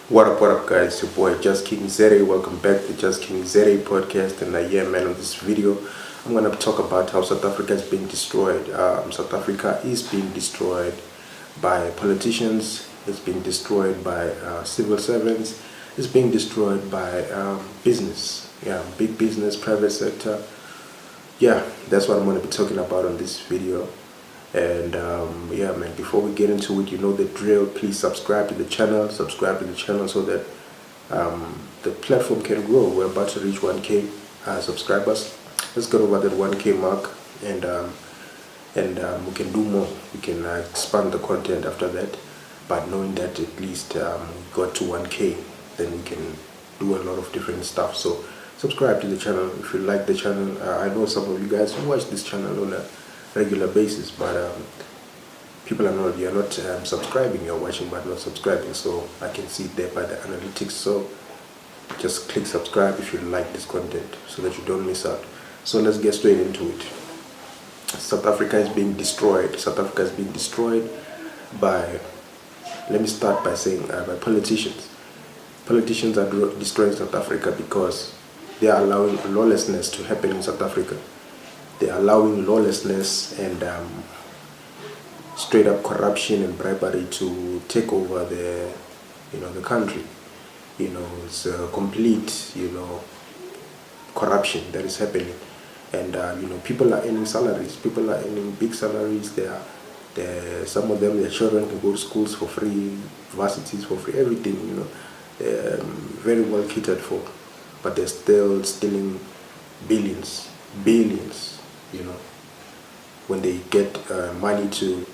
What up, guys? Your boy Just King Zere. Welcome back to Just King Zere podcast. And yeah, man, on this video, I'm gonna talk about how South Africa is being destroyed. South Africa is being destroyed by politicians. It's being destroyed by civil servants. It's being destroyed by business. Yeah, big business, private sector. Yeah, that's what I'm gonna be talking about on this video. And yeah, man, before we get into it, you know the drill. Please subscribe to the channel so that the platform can grow. We're about to reach 1k subscribers. Let's get over that 1k mark, and we can do more. We can expand the content after that, but knowing that at least we got to 1k, then we can do a lot of different stuff. So subscribe to the channel if you like the channel. I know some of you guys who watch this channel on a regular basis, but people you're not subscribing. You're watching but not subscribing, so I can see it there by the analytics. So just click subscribe if you like this content so that you don't miss out. So let's get straight into it. South Africa is being destroyed. South Africa is being destroyed by, let me start by saying, by politicians. Politicians are destroying South Africa because they are allowing lawlessness to happen in South Africa. They're allowing lawlessness and straight up corruption and bribery to take over the country. It's a complete, corruption that is happening. And people are earning salaries. People are earning big salaries. Some of them, their children can go to schools for free, varsities for free, everything. They're very well catered for, but they're still stealing billions. When they get money to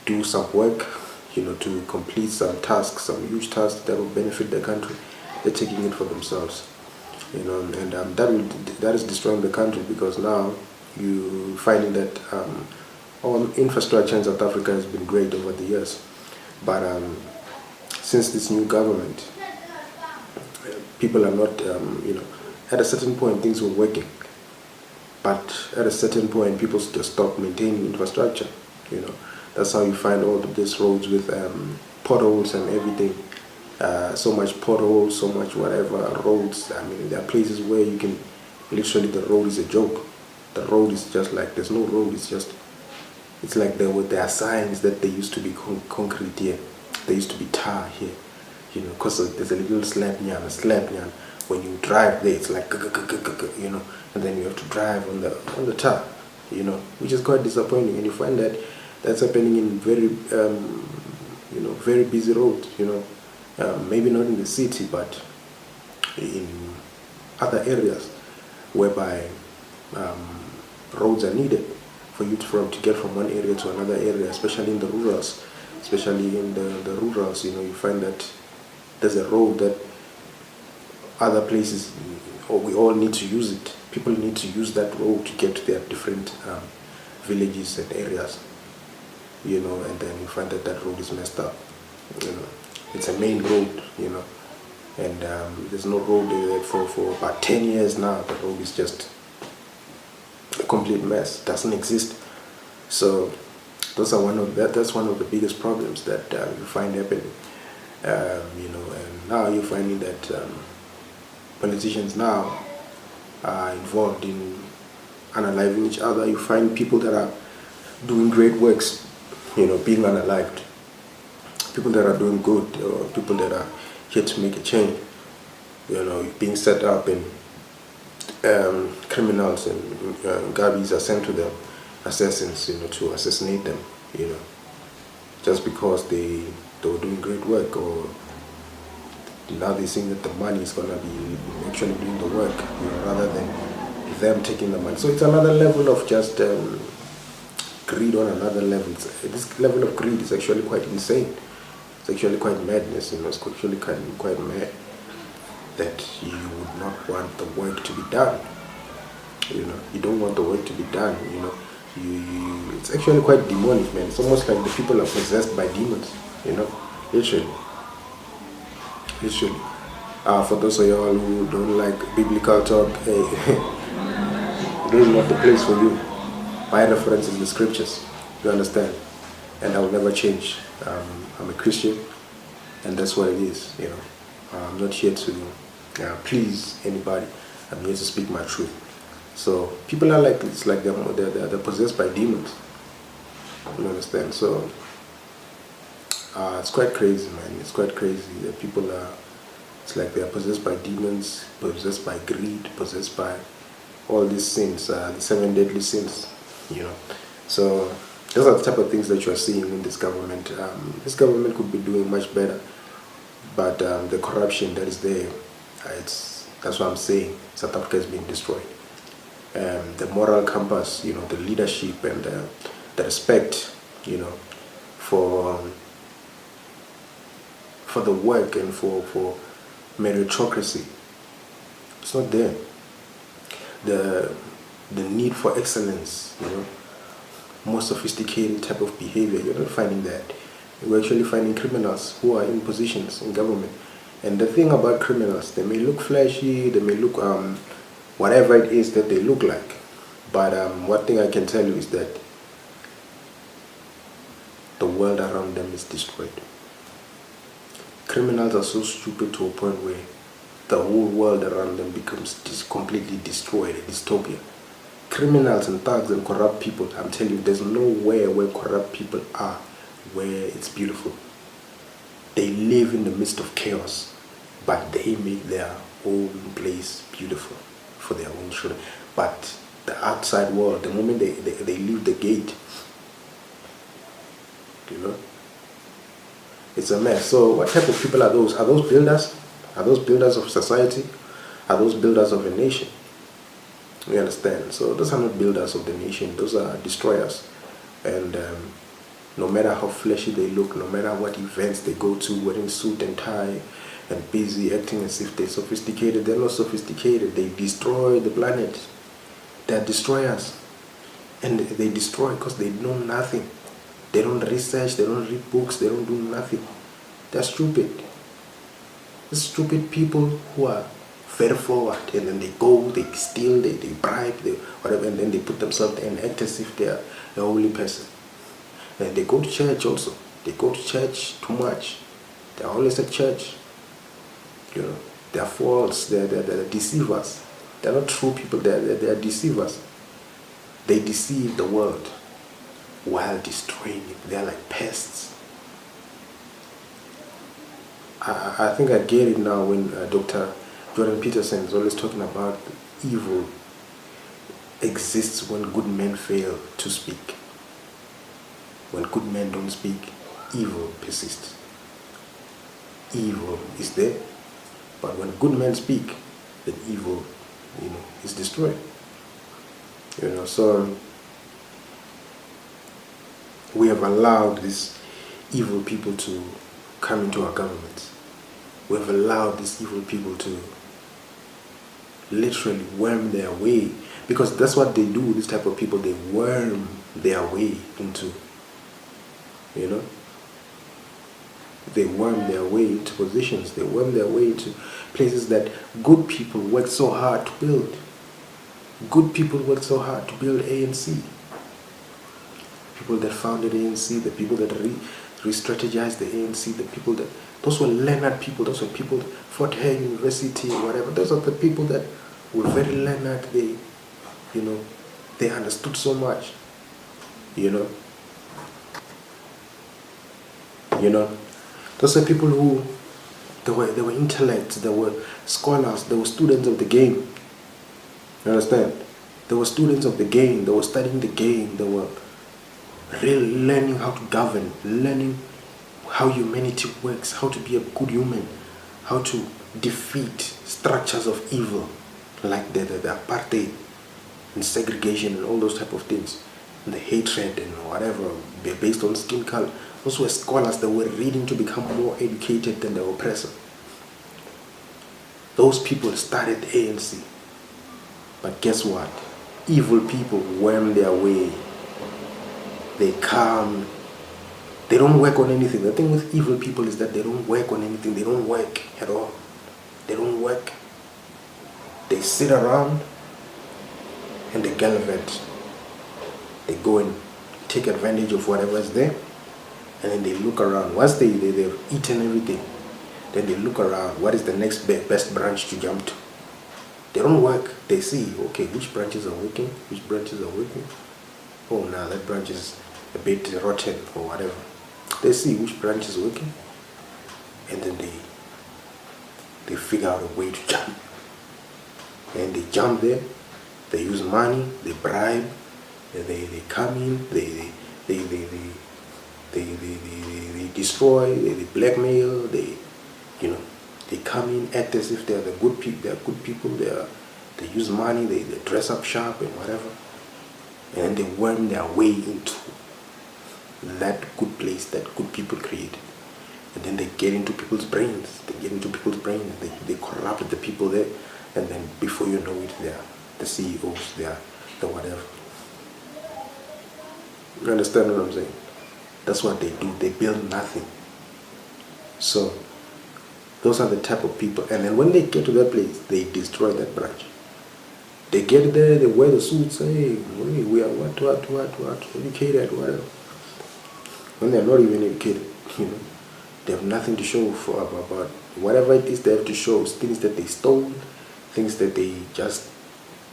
do some work, to complete some tasks, some huge tasks that will benefit the country, they're taking it for themselves, and that is destroying the country, because now you finding that all infrastructure in South Africa has been great over the years, but since this new government, people are not, at a certain point things were working. But at a certain point, people just stop maintaining infrastructure. That's how you find all of these roads with potholes and everything. So much potholes, so much whatever roads. I mean, there are places where you can literally, the road is a joke. The road is just like, there's no road. It's like there are signs that they used to be concrete here. There used to be tar here. Because there's a little slab. When you drive there, it's like, and then you have to drive on the tar, which is quite disappointing. And you find that that's happening in very, very busy roads, maybe not in the city, but in other areas whereby roads are needed for you to get from one area to another area, especially in the rurals. You find that there's a road that other places, or we all need to use it. People need to use that road to get to their different villages and areas, and then you find that road is messed up. It's a main road, and there's no road there for about 10 years now. The road is just a complete mess, doesn't exist. So that's one of the biggest problems that you find happening, and now you're finding that politicians now are involved in unaliving each other. You find people that are doing great works, being unalived. People that are doing good, or people that are here to make a change, being set up, and criminals and Gabis are sent to them, assassins, to assassinate them, just because they were doing great work, or now they think that the money is going to be actually doing the work, rather than them taking the money. So it's another level of just greed on another level. This level of greed is actually quite insane. It's actually quite madness, it's actually quite mad that you would not want the work to be done. You don't want the work to be done, it's actually quite demonic, man. It's almost like the people are possessed by demons, literally. For those of y'all who don't like biblical talk, hey, this is not the place for you. My reference is the scriptures, you understand? And I will never change. I'm a Christian, and that's what it is, I'm not here to please anybody. I'm here to speak my truth. So people are like, it's like they're possessed by demons. You understand? So it's quite crazy, man. It's quite crazy that people are. It's like they are possessed by demons, possessed by greed, possessed by all these sins, the seven deadly sins. You know. So those are the type of things that you are seeing in this government. This government could be doing much better, but the corruption that is there, that's what I'm saying. South Africa is being destroyed. The moral compass, the leadership and the respect, for the work and for meritocracy, it's not there. The need for excellence, more sophisticated type of behavior, you're not finding that. We're actually finding criminals who are in positions in government. And the thing about criminals, they may look flashy, they may look whatever it is that they look like. But one thing I can tell you is that the world around them is destroyed. Criminals are so stupid to a point where the whole world around them becomes completely destroyed, a dystopia. Criminals and thugs and corrupt people, I'm telling you, there's nowhere where corrupt people are where it's beautiful. They live in the midst of chaos, but they make their own place beautiful for their own children. But the outside world, the moment they leave the gate, it's a mess. So what type of people are those? Are those builders? Are those builders of society? Are those builders of a nation? You understand? So those are not builders of the nation. Those are destroyers. And no matter how flashy they look, no matter what events they go to, wearing suit and tie and busy acting as if they're sophisticated, they're not sophisticated. They destroy the planet. They're destroyers. And they destroy because they know nothing. They don't research, they don't read books, they don't do nothing. They're stupid. They're stupid people who are very forward, and then they go, they steal, they bribe, they whatever, and then they put themselves there and act as if they're a holy person. And they go to church also. They go to church too much. They're always at church. They're false, they're deceivers. They're not true people, they're deceivers. They deceive the world while destroying it. They're like pests. I think I get it now when Dr. Jordan Peterson is always talking about evil exists when good men fail to speak. When good men don't speak, evil persists. Evil is there, but when good men speak, then evil, is destroyed. So we have allowed these evil people to come into our governments. We have allowed these evil people to literally worm their way, because that's what they do. This type of people, they worm their way into, they worm their way into positions. They worm their way into places that good people work so hard to build. Good people work so hard to build ANC. People that founded ANC, the people that re-strategized the ANC, the people that, those were learned people, those were people, Fort Hare University, whatever, those are the people that were very learned. They understood so much, Those are people who, they were intellects, they were scholars, they were students of the game. You understand? They were students of the game, they were studying the game, they were really learning how to govern, learning how humanity works, how to be a good human, how to defeat structures of evil like the apartheid and segregation and all those type of things, and the hatred and whatever based on skin color. Those were scholars that were reading to become more educated than the oppressor. Those people started the ANC. But guess what? Evil people worm their way. They come. They don't work on anything. The thing with evil people is that they don't work on anything. They don't work at all. They don't work. They sit around and they gallivant. They go and take advantage of whatever is there, and then they look around. Once they've eaten everything, Then they look around, what is the next best branch to jump to? They don't work. They see, okay, which branches are working, which branches are working. Oh, now that branch is a bit rotten or whatever. They see which branch is working, and then they figure out a way to jump. And they jump there, they use money, they bribe, they come in, they destroy, they blackmail, they come in, act as if they're the good people, they're good people, they use money, they dress up sharp and whatever, and they worm their way into that good place that good people created. And then they get into people's brains, they corrupt the people there, and then before you know it, they're the CEOs, they're the whatever. You understand what I'm saying? That's what they do. They build nothing. So those are the type of people. And then when they get to that place, they destroy that branch. They get there, they wear the suits, hey, we are what, educated, whatever. When they're not even educated, they have nothing to show for about whatever it is they have to show, things that they stole, things that they just,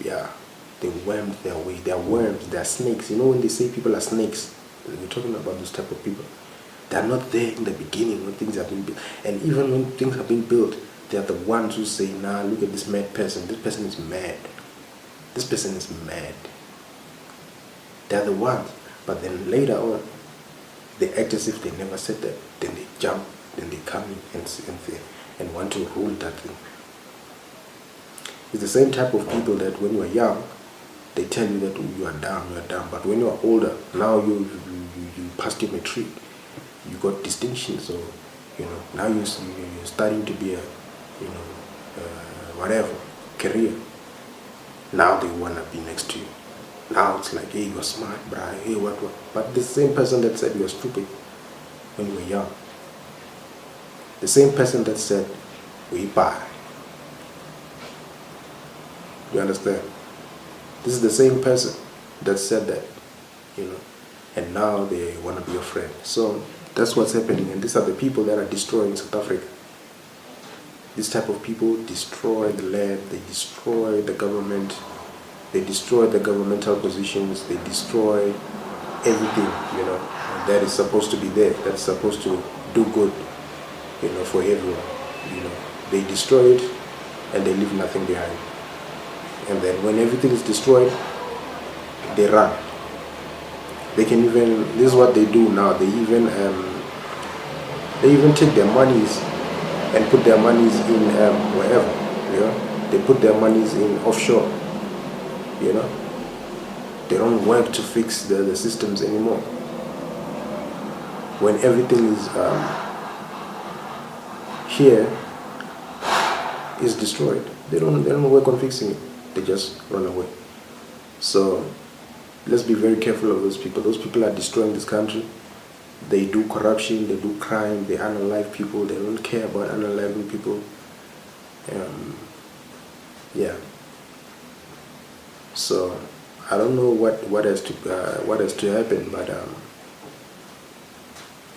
they wormed their way. They're worms, they're snakes. When they say people are snakes, we're talking about those type of people. They're not there in the beginning when things have been built. And even when things have been built, they're the ones who say, nah, look at this mad person. This person is mad. This person is mad. They're the ones. But then later on, they act as if they never said that. Then they jump, then they come in and want to rule that thing. It's the same type of people that when you are young, they tell you that you are dumb. But when you are older, now you passed your matric, you got distinction, so now you're starting to be a whatever career. Now they wanna be next to you. Now it's like, hey, you're smart, bruh. Hey, what? But the same person that said you were stupid when you were young, the same person that said we buy. You understand? This is the same person that said that, and now they want to be your friend. So that's what's happening, and these are the people that are destroying South Africa. This type of people destroy the land, they destroy the government, they destroy the governmental positions, they destroy everything, that is supposed to be there, that's supposed to do good, for everyone. They destroy it and they leave nothing behind. And then when everything is destroyed, they run. They can even, this is what they do now, they even take their monies and put their monies in wherever, they put their monies in offshore, they don't work to fix the systems anymore. When everything is here is destroyed, they don't work on fixing it. They just run away. So let's be very careful of those people. Those people are destroying this country. They do corruption, they do crime, they unalive people, they don't care about unaliving people. So I don't know what has to happen, but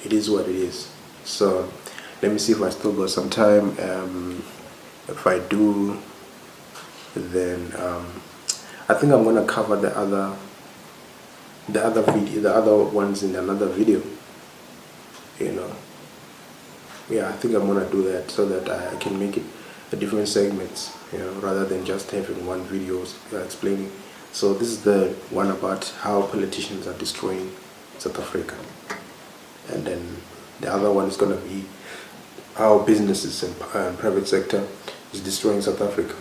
it is what it is. So let me see if I still got some time. If I do, then I think I'm gonna cover the other ones in another video. I think I'm gonna do that so that I can make it a different segments, rather than just having one video explaining. So this is the one about how politicians are destroying South Africa, and then the other one is gonna be how businesses and private sector is destroying South Africa.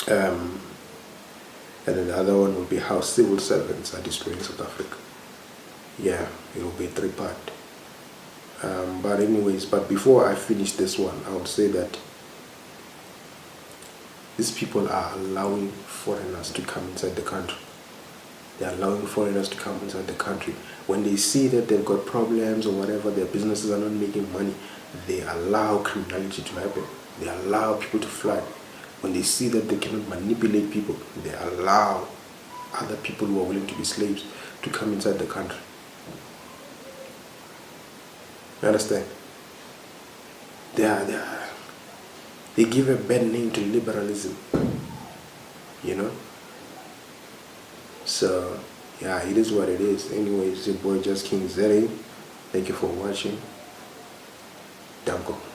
And then the other one will be how civil servants are destroying South Africa. Yeah, it will be a 3-part. But before I finish this one, I would say that these people are allowing foreigners to come inside the country. They are allowing foreigners to come inside the country. When they see that they've got problems or whatever, their businesses are not making money, they allow criminality to happen. They allow people to flood. When they see that they cannot manipulate people, they allow other people who are willing to be slaves to come inside the country. You understand? they give a bad name to liberalism, you know. So yeah, it is what it is. Anyways, your boy Just King Zeri. Thank you for watching. Danko.